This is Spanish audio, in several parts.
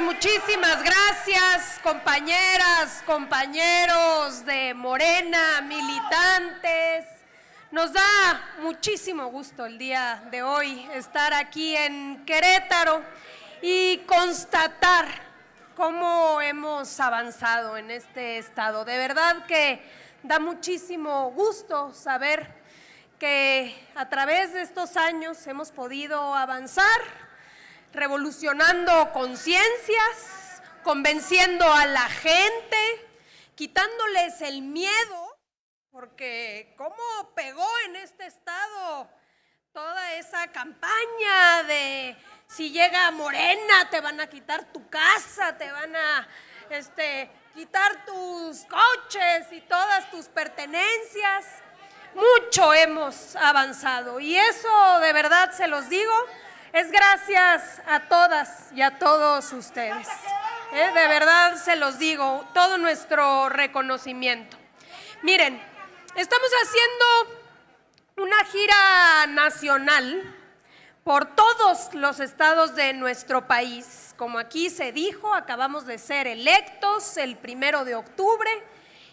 Muchísimas gracias, compañeras, compañeros de Morena, militantes. Nos da muchísimo gusto el día de hoy estar aquí en Querétaro y constatar cómo hemos avanzado en este estado. De verdad que da muchísimo gusto saber que a través de estos años hemos podido avanzar, revolucionando conciencias, convenciendo a la gente, quitándoles el miedo, porque cómo pegó en este estado toda esa campaña de si llega Morena te van a quitar tu casa, te van a quitar tus coches y todas tus pertenencias. Mucho hemos avanzado y eso de verdad se los digo, es gracias a todas y a todos ustedes. De verdad se los digo, todo nuestro reconocimiento. Miren, estamos haciendo una gira nacional por todos los estados de nuestro país. Como aquí se dijo, acabamos de ser electos el 1 de octubre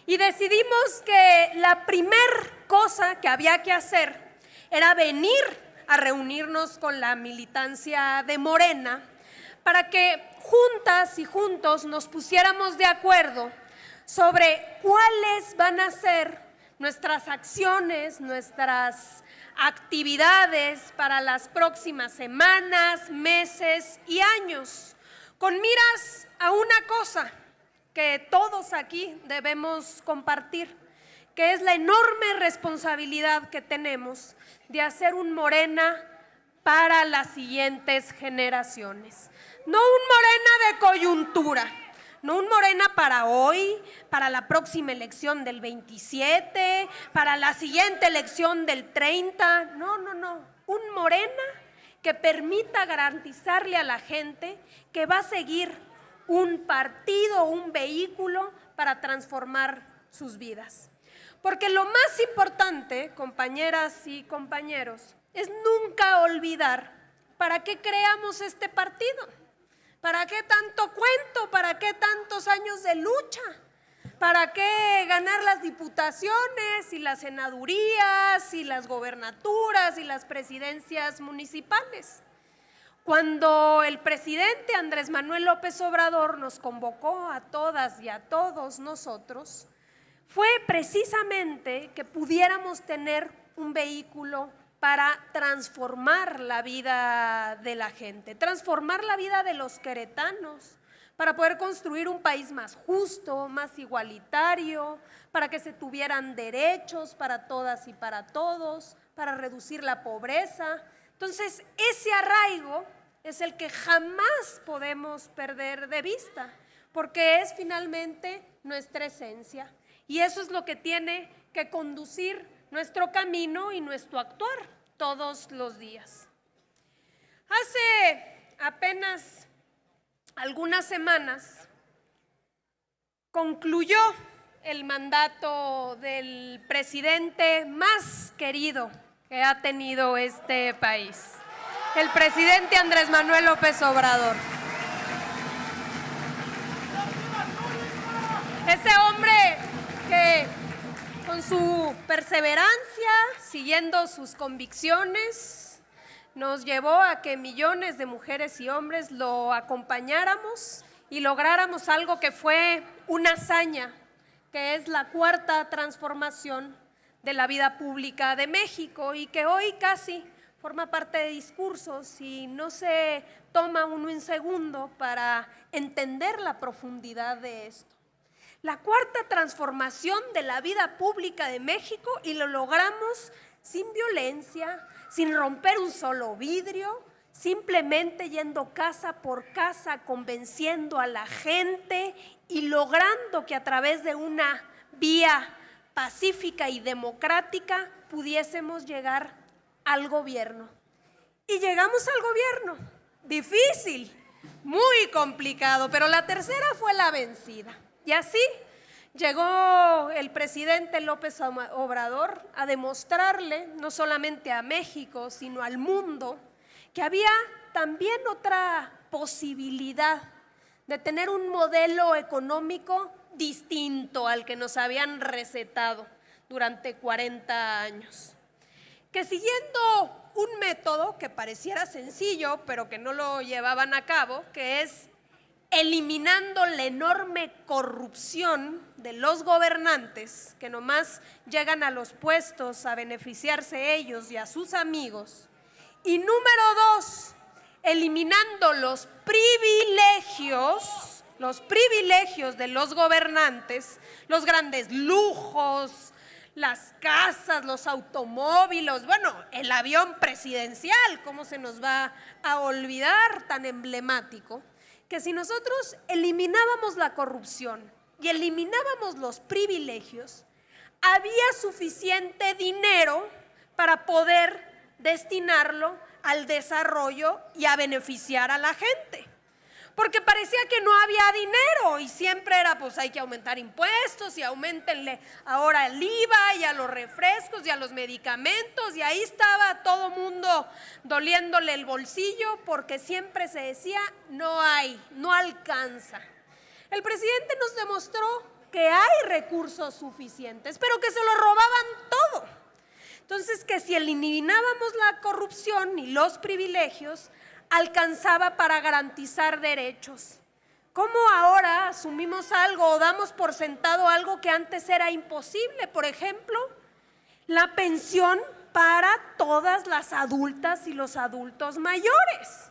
y decidimos que la primer cosa que había que hacer era venir a reunirnos con la militancia de Morena para que juntas y juntos nos pusiéramos de acuerdo sobre cuáles van a ser nuestras acciones, nuestras actividades para las próximas semanas, meses y años, con miras a una cosa que todos aquí debemos compartir, que es la enorme responsabilidad que tenemos de hacer un Morena para las siguientes generaciones. No un Morena de coyuntura, no un Morena para hoy, para la próxima elección del 27, para la siguiente elección del 30, no, un Morena que permita garantizarle a la gente que va a seguir un partido, un vehículo para transformar sus vidas. Porque lo más importante, compañeras y compañeros, es nunca olvidar para qué creamos este partido, para qué tanto cuento, para qué tantos años de lucha, para qué ganar las diputaciones y las senadurías y las gobernaturas y las presidencias municipales. Cuando el presidente Andrés Manuel López Obrador nos convocó a todas y a todos nosotros, fue precisamente que pudiéramos tener un vehículo para transformar la vida de la gente, transformar la vida de los queretanos, para poder construir un país más justo, más igualitario, para que se tuvieran derechos para todas y para todos, para reducir la pobreza. Entonces, ese arraigo es el que jamás podemos perder de vista, porque es finalmente nuestra esencia. Y eso es lo que tiene que conducir nuestro camino y nuestro actuar todos los días. Hace apenas algunas semanas concluyó el mandato del presidente más querido que ha tenido este país, el presidente Andrés Manuel López Obrador. Ese hombre que con su perseverancia, siguiendo sus convicciones, nos llevó a que millones de mujeres y hombres lo acompañáramos y lográramos algo que fue una hazaña, que es la cuarta transformación de la vida pública de México y que hoy casi forma parte de discursos y no se toma uno un segundo para entender la profundidad de esto. La cuarta transformación de la vida pública de México y lo logramos sin violencia, sin romper un solo vidrio, simplemente yendo casa por casa, convenciendo a la gente y logrando que a través de una vía pacífica y democrática pudiésemos llegar al gobierno. Y llegamos al gobierno, difícil, muy complicado, pero la tercera fue la vencida. Y así llegó el presidente López Obrador a demostrarle, no solamente a México, sino al mundo, que había también otra posibilidad de tener un modelo económico distinto al que nos habían recetado durante 40 años. Que siguiendo un método que pareciera sencillo, pero que no lo llevaban a cabo, que es eliminando la enorme corrupción de los gobernantes, que nomás llegan a los puestos a beneficiarse ellos y a sus amigos. Y número 2, eliminando los privilegios de los gobernantes, los grandes lujos, las casas, los automóviles, bueno, el avión presidencial, ¿cómo se nos va a olvidar? Tan emblemático, que si nosotros eliminábamos la corrupción y eliminábamos los privilegios, había suficiente dinero para poder destinarlo al desarrollo y a beneficiar a la gente. Porque parecía que no había dinero y siempre era, pues hay que aumentar impuestos y aumentenle ahora el IVA y a los refrescos y a los medicamentos, y ahí estaba todo mundo doliéndole el bolsillo porque siempre se decía no hay, no alcanza. El presidente nos demostró que hay recursos suficientes, pero que se lo robaban todo. Entonces, que si eliminábamos la corrupción y los privilegios, alcanzaba para garantizar derechos. ¿Cómo ahora asumimos algo o damos por sentado algo que antes era imposible? Por ejemplo, la pensión para todas las adultas y los adultos mayores.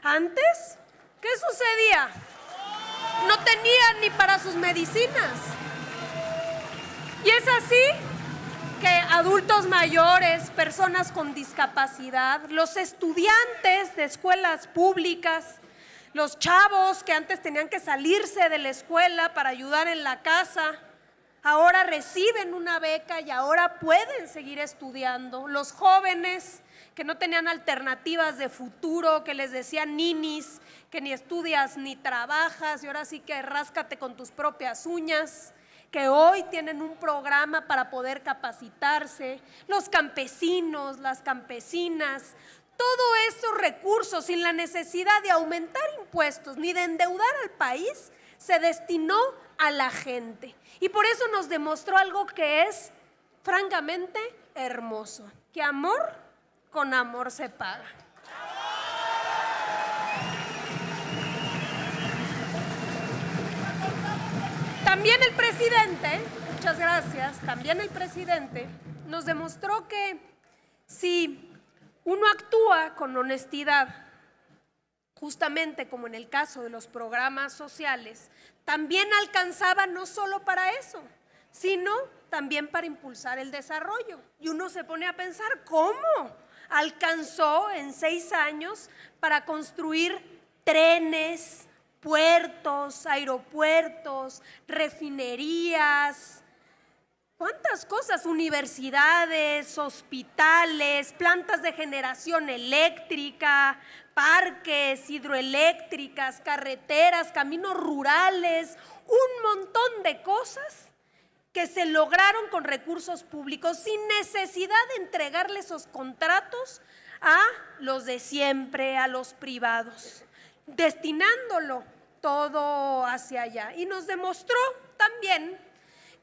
Antes, ¿qué sucedía? No tenían ni para sus medicinas. Y es así que adultos mayores, personas con discapacidad, los estudiantes de escuelas públicas, los chavos que antes tenían que salirse de la escuela para ayudar en la casa, ahora reciben una beca y ahora pueden seguir estudiando. Los jóvenes que no tenían alternativas de futuro, que les decían ninis, que ni estudias ni trabajas y ahora sí que ráscate con tus propias uñas, que hoy tienen un programa para poder capacitarse, los campesinos, las campesinas, todos esos recursos sin la necesidad de aumentar impuestos ni de endeudar al país, se destinó a la gente. Y por eso nos demostró algo que es francamente hermoso, que amor con amor se paga. También el presidente, muchas gracias, también el presidente nos demostró que si uno actúa con honestidad, justamente como en el caso de los programas sociales, también alcanzaba no solo para eso, sino también para impulsar el desarrollo. Y uno se pone a pensar, ¿cómo alcanzó en 6 años para construir trenes, puertos, aeropuertos, refinerías, cuántas cosas, universidades, hospitales, plantas de generación eléctrica, parques hidroeléctricas, carreteras, caminos rurales, un montón de cosas que se lograron con recursos públicos sin necesidad de entregarle esos contratos a los de siempre, a los privados, destinándolo todo hacia allá. Y nos demostró también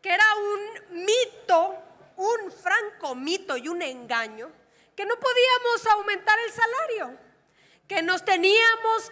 que era un mito, un franco mito y un engaño, que no podíamos aumentar el salario, que nos teníamos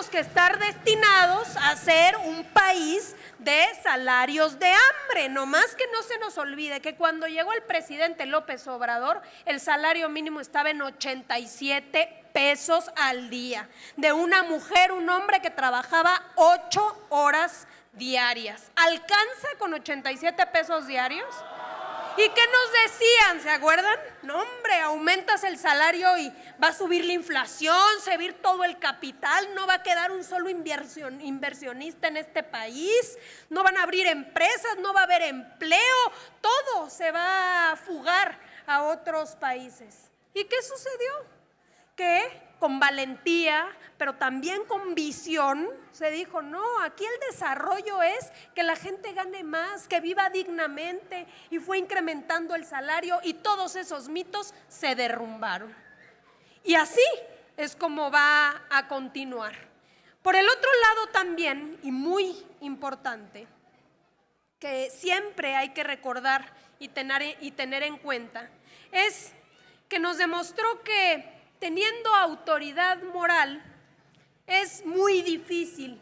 que estar destinados a ser un país de salarios de hambre. No más que no se nos olvide que cuando llegó el presidente López Obrador, el salario mínimo estaba en 87 pesos al día, de una mujer, un hombre que trabajaba 8 horas diarias. ¿Alcanza con 87 pesos diarios? ¿Y qué nos decían? ¿Se acuerdan? No, hombre, aumentas el salario y va a subir la inflación, se va a ir todo el capital, no va a quedar un solo inversionista en este país, no van a abrir empresas, no va a haber empleo, todo se va a fugar a otros países. ¿Y qué sucedió? Que con valentía, pero también con visión, se dijo, no, aquí el desarrollo es que la gente gane más, que viva dignamente, y fue incrementando el salario y todos esos mitos se derrumbaron. Y así es como va a continuar. Por el otro lado también, y muy importante, que siempre hay que recordar y tener en cuenta, es que nos demostró que teniendo autoridad moral es muy difícil,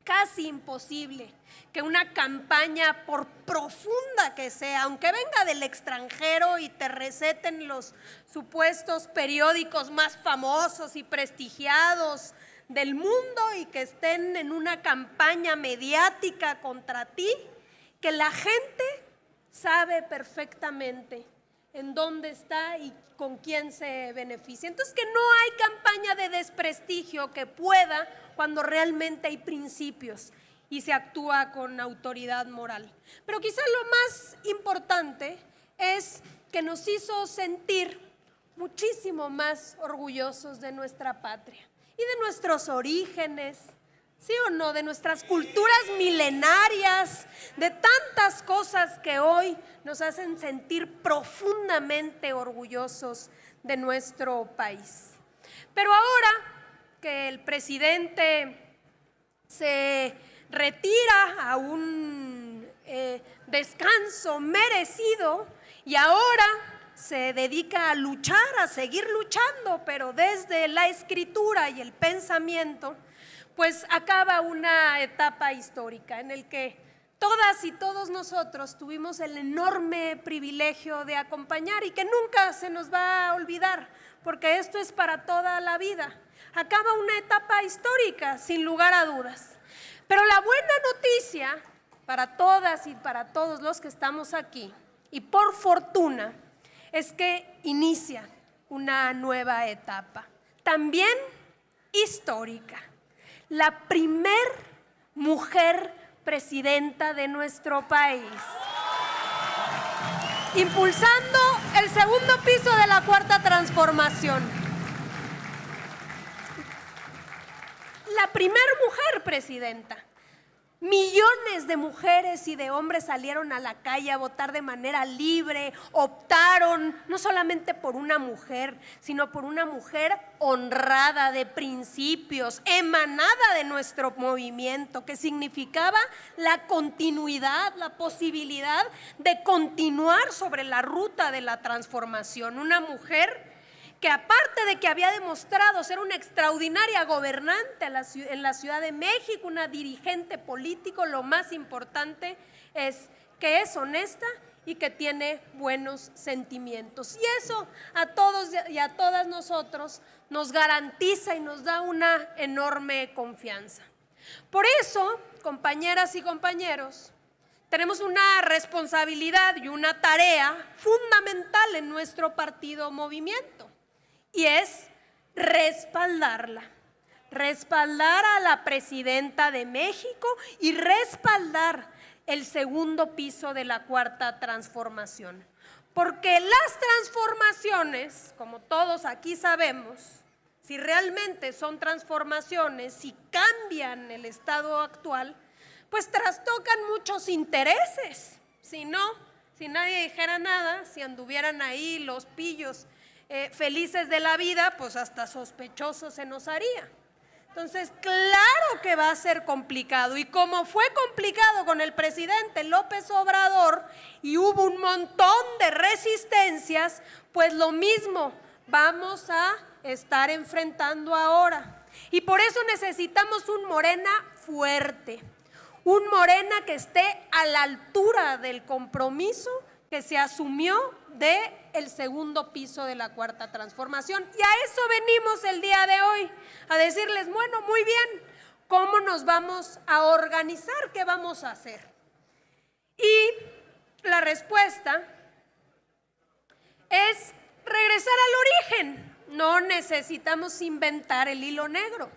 casi imposible, que una campaña, por profunda que sea, aunque venga del extranjero y te receten los supuestos periódicos más famosos y prestigiados del mundo y que estén en una campaña mediática contra ti, que la gente sabe perfectamente en dónde está y con quién se beneficia. Entonces, que no hay campaña de desprestigio que pueda cuando realmente hay principios y se actúa con autoridad moral. Pero quizá lo más importante es que nos hizo sentir muchísimo más orgullosos de nuestra patria y de nuestros orígenes, ¿sí o no? De nuestras culturas milenarias, de tantas cosas que hoy nos hacen sentir profundamente orgullosos de nuestro país. Pero ahora que el presidente se retira a un descanso merecido y ahora se dedica a luchar, a seguir luchando, pero desde la escritura y el pensamiento, pues acaba una etapa histórica en el que todas y todos nosotros tuvimos el enorme privilegio de acompañar y que nunca se nos va a olvidar, porque esto es para toda la vida. Acaba una etapa histórica, sin lugar a dudas. Pero la buena noticia para todas y para todos los que estamos aquí, y por fortuna, es que inicia una nueva etapa, también histórica. La primer mujer presidenta de nuestro país, impulsando el segundo piso de la Cuarta Transformación. La primer mujer presidenta. Millones de mujeres y de hombres salieron a la calle a votar de manera libre, optaron no solamente por una mujer, sino por una mujer honrada, de principios, emanada de nuestro movimiento, que significaba la continuidad, la posibilidad de continuar sobre la ruta de la transformación. Una mujer que aparte de que había demostrado ser una extraordinaria gobernante en la Ciudad de México, una dirigente político, lo más importante es que es honesta y que tiene buenos sentimientos. Y eso a todos y a todas nosotros nos garantiza y nos da una enorme confianza. Por eso, compañeras y compañeros, tenemos una responsabilidad y una tarea fundamental en nuestro partido Movimiento. Y es respaldarla, respaldar a la presidenta de México y respaldar el segundo piso de la Cuarta Transformación. Porque las transformaciones, como todos aquí sabemos, si realmente son transformaciones, si cambian el estado actual, pues trastocan muchos intereses. Si no, si nadie dijera nada, si anduvieran ahí los pillos felices de la vida, pues hasta sospechoso se nos haría. Entonces, claro que va a ser complicado, y como fue complicado con el presidente López Obrador y hubo un montón de resistencias, pues lo mismo vamos a estar enfrentando ahora. Y por eso necesitamos un Morena fuerte, un Morena que esté a la altura del compromiso que se asumió del segundo piso de la Cuarta Transformación. Y a eso venimos el día de hoy, a decirles, bueno, muy bien, ¿cómo nos vamos a organizar? ¿Qué vamos a hacer? Y la respuesta es regresar al origen. No necesitamos inventar el hilo negro.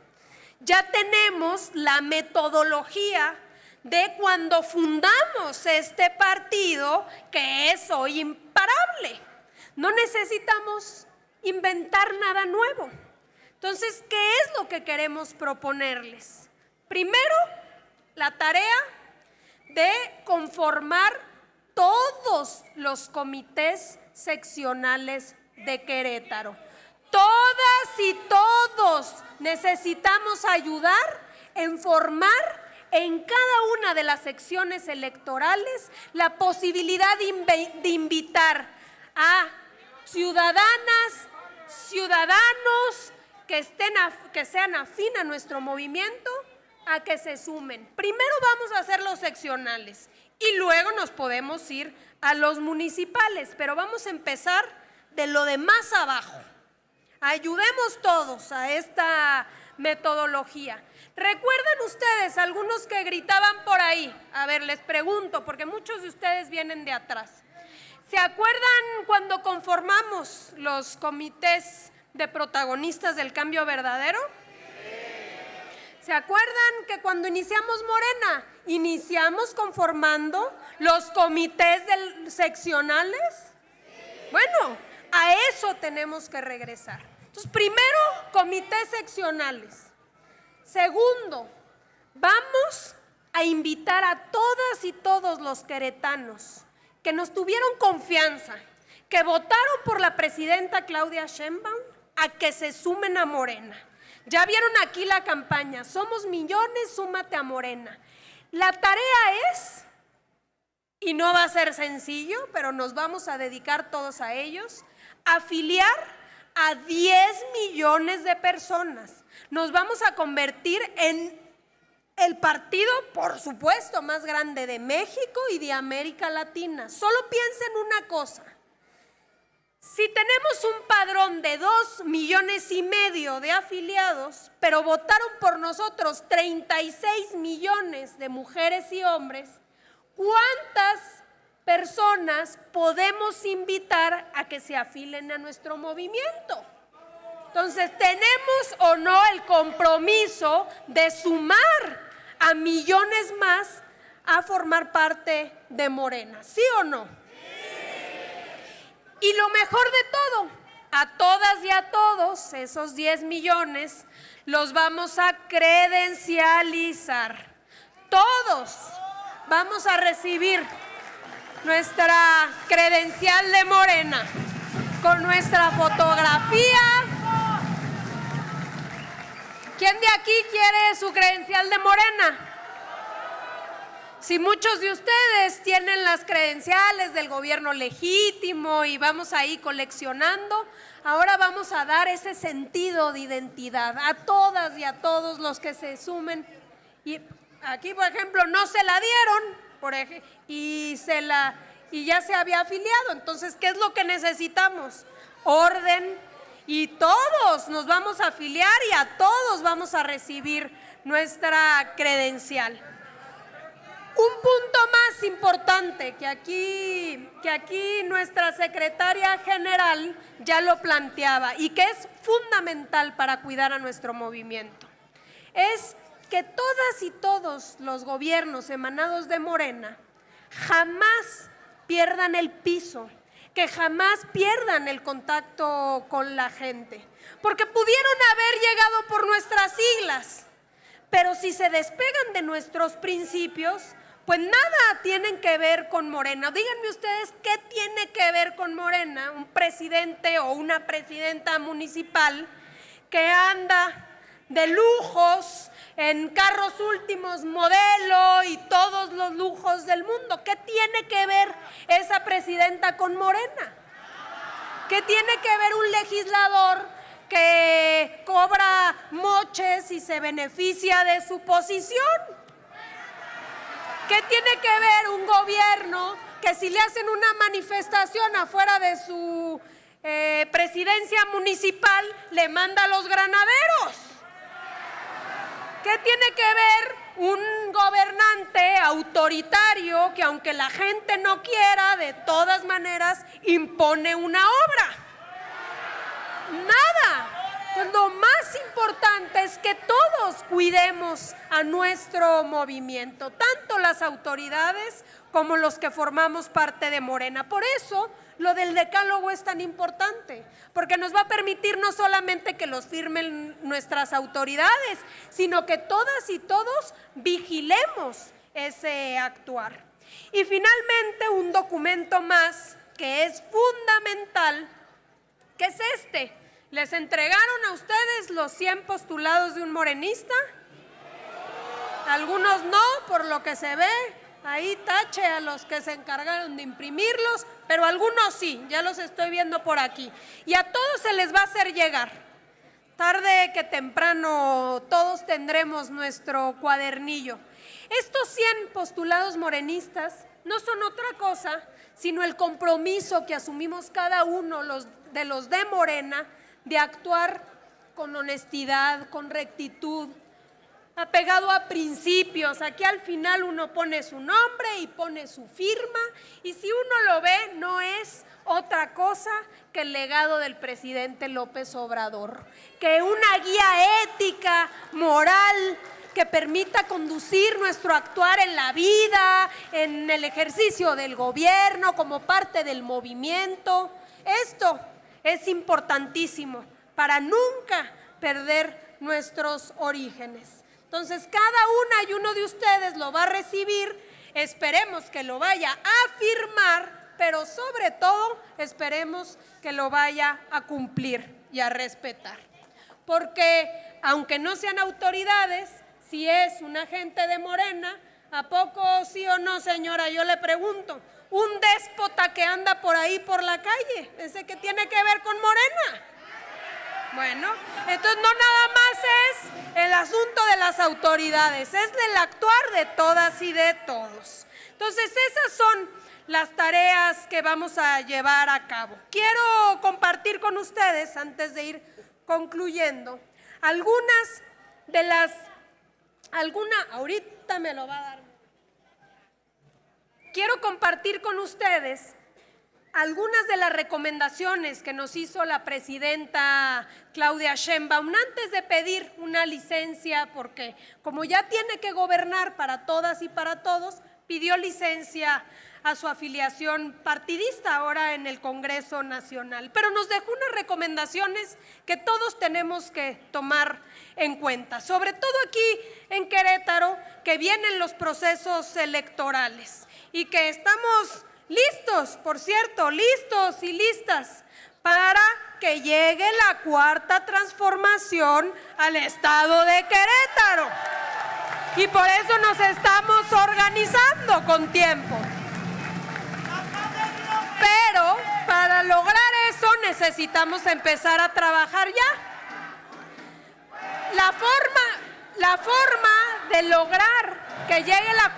Ya tenemos la metodología de cuando fundamos este partido, que es hoy imparable. No necesitamos inventar nada nuevo. Entonces, ¿qué es lo que queremos proponerles? Primero, la tarea de conformar todos los comités seccionales de Querétaro. Todas y necesitamos ayudar en formar en cada una de las secciones electorales la posibilidad de invitar a ciudadanas, ciudadanos que sean afín a nuestro movimiento, a que se sumen. Primero vamos a hacer los seccionales y luego nos podemos ir a los municipales, pero vamos a empezar de lo de más abajo. Ayudemos todos a esta metodología. ¿Recuerdan ustedes algunos que gritaban por ahí? A ver, les pregunto, porque muchos de ustedes vienen de atrás. ¿Se acuerdan cuando conformamos los comités de protagonistas del cambio verdadero? ¿Se acuerdan que cuando iniciamos Morena, iniciamos conformando los comités seccionales? Bueno, a eso tenemos que regresar. Entonces, primero, comités seccionales. Segundo, vamos a invitar a todas y todos los queretanos que nos tuvieron confianza, que votaron por la presidenta Claudia Sheinbaum, a que se sumen a Morena. Ya vieron aquí la campaña, somos millones, súmate a Morena. La tarea es, y no va a ser sencillo, pero nos vamos a dedicar todos a ellos, afiliar a 10 millones de personas. Nos vamos a convertir en el partido, por supuesto, más grande de México y de América Latina. Solo piensen una cosa. Si tenemos un padrón de 2,5 millones de afiliados, pero votaron por nosotros 36 millones de mujeres y hombres, ¿cuántas personas podemos invitar a que se afilen a nuestro movimiento? Entonces, ¿tenemos o no el compromiso de sumar a millones más a formar parte de Morena? ¿Sí o no? Y lo mejor de todo, a todas y a todos esos 10 millones los vamos a credencializar. Todos vamos a recibir nuestra credencial de Morena con nuestra fotografía. ¿Quién de aquí quiere su credencial de Morena? Si muchos de ustedes tienen las credenciales del gobierno legítimo y vamos ahí coleccionando, ahora vamos a dar ese sentido de identidad a todas y a todos los que se sumen. Y aquí, por ejemplo, no se la dieron y ya se había afiliado. Entonces, ¿qué es lo que necesitamos? Orden, y todos nos vamos a afiliar y a todos vamos a recibir nuestra credencial. Un punto más importante que aquí nuestra secretaria general ya lo planteaba y que es fundamental para cuidar a nuestro movimiento, es que todas y todos los gobiernos emanados de Morena jamás pierdan el piso, que jamás pierdan el contacto con la gente, porque pudieron haber llegado por nuestras siglas, pero si se despegan de nuestros principios, pues nada tienen que ver con Morena. Díganme ustedes qué tiene que ver con Morena un presidente o una presidenta municipal que anda de lujos, en carros últimos modelo y todos los lujos del mundo. ¿Qué tiene que ver esa presidenta con Morena? ¿Qué tiene que ver un legislador que cobra moches y se beneficia de su posición? ¿Qué tiene que ver un gobierno que si le hacen una manifestación afuera de su presidencia municipal le manda a los granaderos? ¿Qué tiene que ver un gobernante autoritario que aunque la gente no quiera, de todas maneras impone una obra? Nada. Pues lo más importante es que todos cuidemos a nuestro movimiento, tanto las autoridades como los que formamos parte de Morena. Por eso lo del decálogo es tan importante, porque nos va a permitir no solamente que los firmen nuestras autoridades, sino que todas y todos vigilemos ese actuar. Y finalmente, un documento más que es fundamental, que es este. Les entregaron a ustedes ustedes los 100 postulados de un morenista? Algunos no, por lo que se ve. Ahí tache a los que se encargaron de imprimirlos, pero algunos sí, ya los estoy viendo por aquí. Y a todos se les va a hacer llegar. Tarde que temprano todos tendremos nuestro cuadernillo. Estos 100 postulados morenistas no son otra cosa sino el compromiso que asumimos cada uno de los de Morena de actuar con honestidad, con rectitud, apegado a principios. Aquí al final uno pone su nombre y pone su firma, y si uno lo ve, no es otra cosa que el legado del presidente López Obrador, que una guía ética, moral, que permita conducir nuestro actuar en la vida, en el ejercicio del gobierno, como parte del movimiento. Esto es importantísimo para nunca perder nuestros orígenes. Entonces, cada una y uno de ustedes lo va a recibir, esperemos que lo vaya a firmar, pero sobre todo esperemos que lo vaya a cumplir y a respetar. Porque aunque no sean autoridades, si es un agente de Morena, ¿a poco sí o no, señora? Yo le pregunto, un déspota que anda por ahí por la calle, ¿ese qué tiene que ver con Morena? Bueno, entonces no nada más es el asunto de las autoridades, es el actuar de todas y de todos. Entonces esas son las tareas que vamos a llevar a cabo. Quiero compartir con ustedes, antes de ir concluyendo, ahorita me lo va a dar. Quiero compartir con ustedes algunas de las recomendaciones que nos hizo la presidenta Claudia Sheinbaum antes de pedir una licencia, porque como ya tiene que gobernar para todas y para todos, pidió licencia a su afiliación partidista ahora en el Congreso Nacional. Pero nos dejó unas recomendaciones que todos tenemos que tomar en cuenta, sobre todo aquí en Querétaro, que vienen los procesos electorales y que estamos listos, por cierto, listos y listas para que llegue la cuarta transformación al estado de Querétaro. Y por eso nos estamos organizando con tiempo. Pero para lograr eso necesitamos empezar a trabajar ya. La forma de lograr que llegue la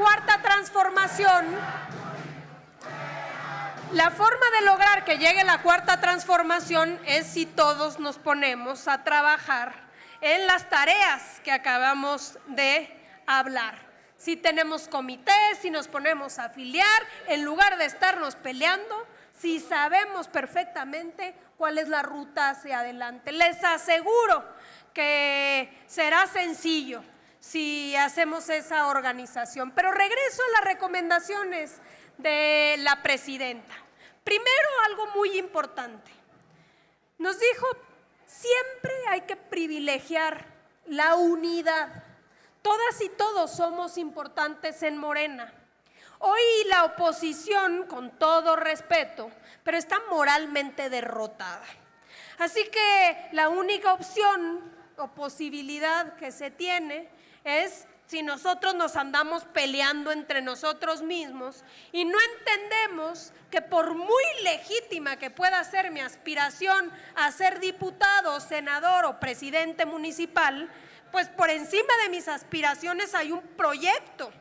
cuarta transformación, es si todos nos ponemos a trabajar en las tareas que acabamos de hablar. Si tenemos comités, si nos ponemos a afiliar, en lugar de estarnos peleando, si sabemos perfectamente cuál es la ruta hacia adelante. Les aseguro que será sencillo si hacemos esa organización. Pero regreso a las recomendaciones de la presidenta. Primero, algo muy importante. Nos dijo, siempre hay que privilegiar la unidad. Todas y todos somos importantes en Morena. Hoy la oposición, con todo respeto, pero está moralmente derrotada. Así que la única opción o posibilidad que se tiene es si nosotros nos andamos peleando entre nosotros mismos y no entendemos que por muy legítima que pueda ser mi aspiración a ser diputado, senador o presidente municipal, pues por encima de mis aspiraciones hay un proyecto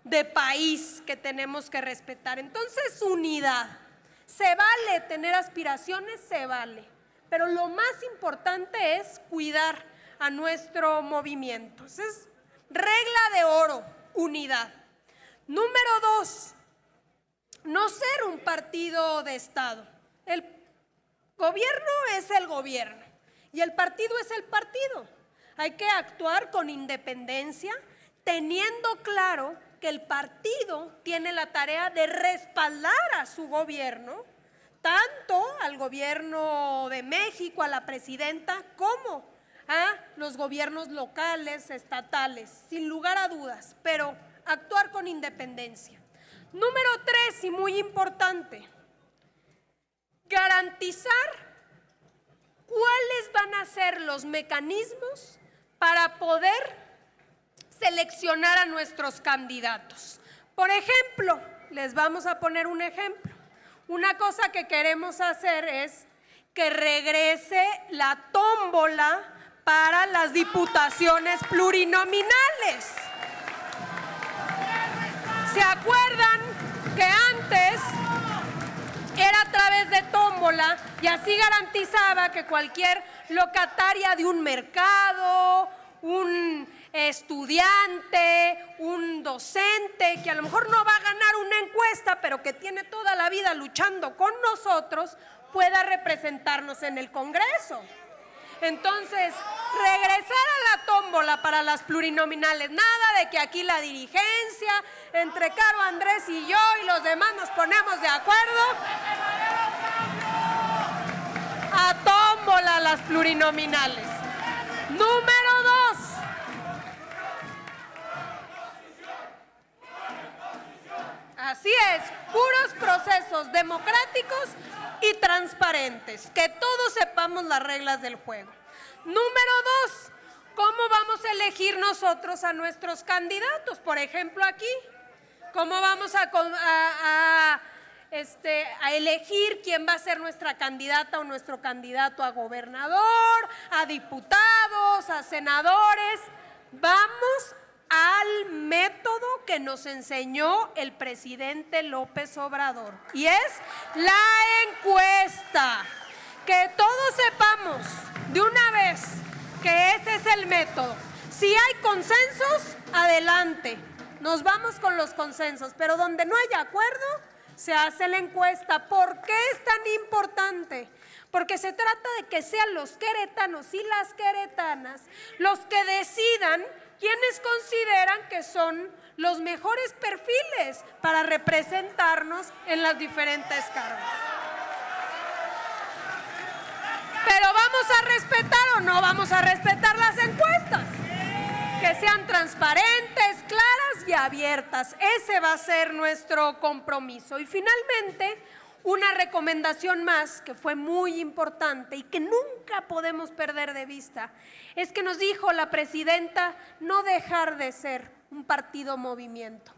de país que tenemos que respetar. Entonces, unidad. Se vale tener aspiraciones, se vale, pero lo más importante es cuidar a nuestro movimiento. Entonces, regla de oro, unidad. Número 2, no ser un partido de Estado. El gobierno es el gobierno y el partido es el partido. Hay que actuar con independencia, teniendo claro que el partido tiene la tarea de respaldar a su gobierno, tanto al gobierno de México, a la presidenta, como a los gobiernos locales, estatales, sin lugar a dudas, pero actuar con independencia. Número 3, y muy importante, garantizar ¿cuáles van a ser los mecanismos para poder seleccionar a nuestros candidatos? Por ejemplo, les vamos a poner un ejemplo. Una cosa que queremos hacer es que regrese la tómbola para las diputaciones plurinominales. ¿Se acuerdan que antes era a través de tómbola y así garantizaba que cualquier locataria de un mercado, un estudiante, un docente que a lo mejor no va a ganar una encuesta, pero que tiene toda la vida luchando con nosotros, pueda representarnos en el Congreso? Entonces, regresar a la tómbola para las plurinominales, nada de que aquí la dirigencia, entre Caro, Andrés y yo y los demás nos ponemos de acuerdo. A tómbola las plurinominales. Número 2. Así es, puros procesos democráticos y transparentes, que todos sepamos las reglas del juego. Número 2, ¿cómo vamos a elegir nosotros a nuestros candidatos? Por ejemplo, aquí, ¿cómo vamos a elegir quién va a ser nuestra candidata o nuestro candidato a gobernador, a diputados, a senadores? Vamos al método que nos enseñó el presidente López Obrador, y es la encuesta. Que todos sepamos de una vez que ese es el método. Si hay consensos, adelante, nos vamos con los consensos, pero donde no haya acuerdo, se hace la encuesta. ¿Por qué es tan importante? Porque se trata de que sean los queretanos y las queretanas los que decidan quiénes consideran que son los mejores perfiles para representarnos en las diferentes cargos. Pero ¿vamos a respetar o no vamos a respetar las encuestas? Que sean transparentes, claras y abiertas. Ese va a ser nuestro compromiso. Y finalmente, una recomendación más que fue muy importante y que nunca podemos perder de vista, es que nos dijo la presidenta no dejar de ser un partido movimiento.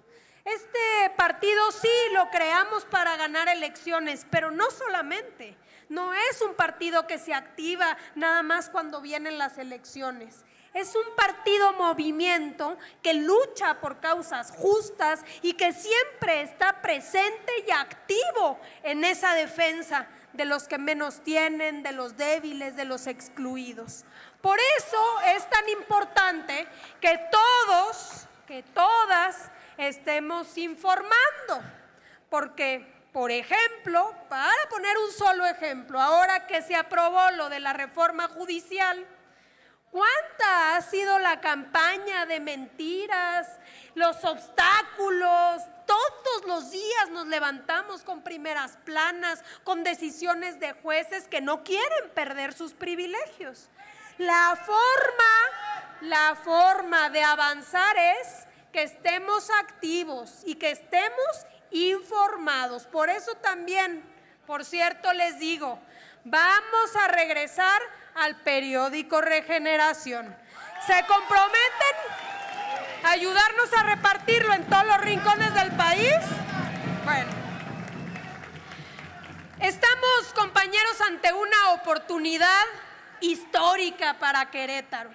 Este partido sí lo creamos para ganar elecciones, pero no solamente. No es un partido que se activa nada más cuando vienen las elecciones. Es un partido movimiento que lucha por causas justas y que siempre está presente y activo en esa defensa de los que menos tienen, de los débiles, de los excluidos. Por eso es tan importante que todos, que todas estemos informando, porque, por ejemplo, para poner un solo ejemplo, ahora que se aprobó lo de la reforma judicial, ¿cuánta ha sido la campaña de mentiras, los obstáculos? Todos los días nos levantamos con primeras planas, con decisiones de jueces que no quieren perder sus privilegios. La forma de avanzar es que estemos activos y que estemos informados. Por eso también, por cierto, les digo, vamos a regresar al periódico Regeneración. ¿Se comprometen a ayudarnos a repartirlo en todos los rincones del país? Bueno, estamos, compañeros, ante una oportunidad histórica para Querétaro.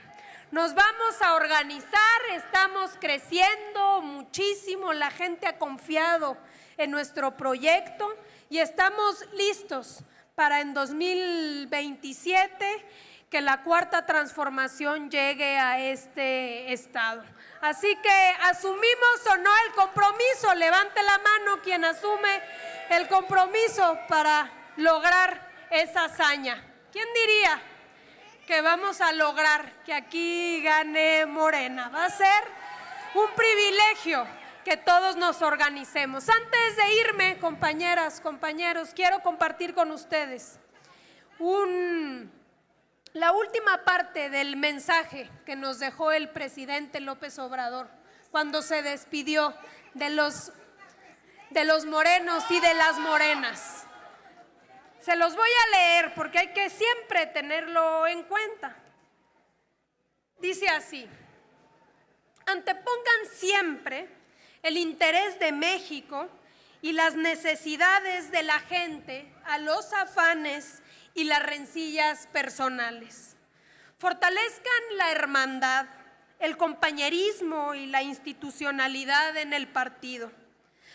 Nos vamos a organizar, estamos creciendo muchísimo, la gente ha confiado en nuestro proyecto y estamos listos para en 2027 que la cuarta transformación llegue a este estado. Así que, ¿asumimos o no el compromiso? Levante la mano quien asume el compromiso para lograr esa hazaña. ¿Quién diría que vamos a lograr que aquí gane Morena? Va a ser un privilegio que todos nos organicemos. Antes de irme, compañeras, compañeros, quiero compartir con ustedes la última parte del mensaje que nos dejó el presidente López Obrador cuando se despidió de los morenos y de las morenas. Se los voy a leer porque hay que siempre siempre tenerlo en cuenta. Dice así: antepongan siempre el interés de México y las necesidades de la gente a los afanes y las rencillas personales. Fortalezcan la hermandad, el compañerismo y la institucionalidad en el partido.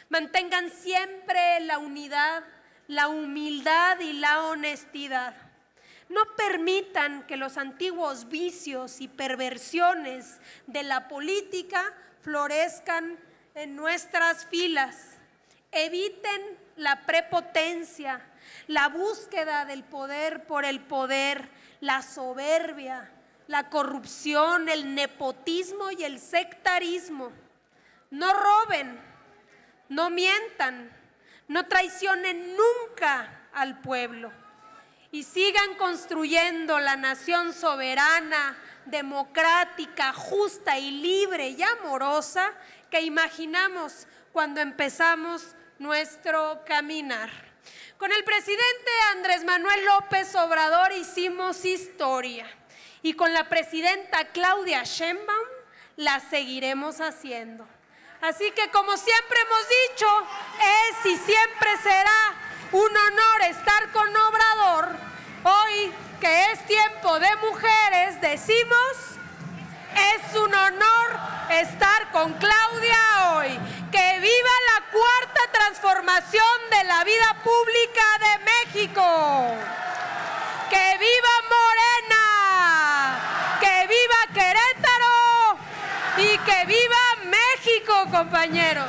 Mantengan siempre la unidad, la humildad y la honestidad. No permitan que los antiguos vicios y perversiones de la política florezcan en nuestras filas. Eviten la prepotencia, la búsqueda del poder por el poder, la soberbia, la corrupción, el nepotismo y el sectarismo. No roben, no mientan, no traicionen nunca al pueblo y sigan construyendo la nación soberana, democrática, justa y libre y amorosa que imaginamos cuando empezamos nuestro caminar. Con el presidente Andrés Manuel López Obrador hicimos historia y con la presidenta Claudia Sheinbaum la seguiremos haciendo. Así que, como siempre hemos dicho, es y siempre será un honor estar con Obrador. Hoy, que es tiempo de mujeres, decimos, es un honor estar con Claudia hoy. ¡Que viva la cuarta transformación de la vida pública de México! ¡Que viva Morena! ¡Que viva Querétaro! ¡Y que viva México, compañeros!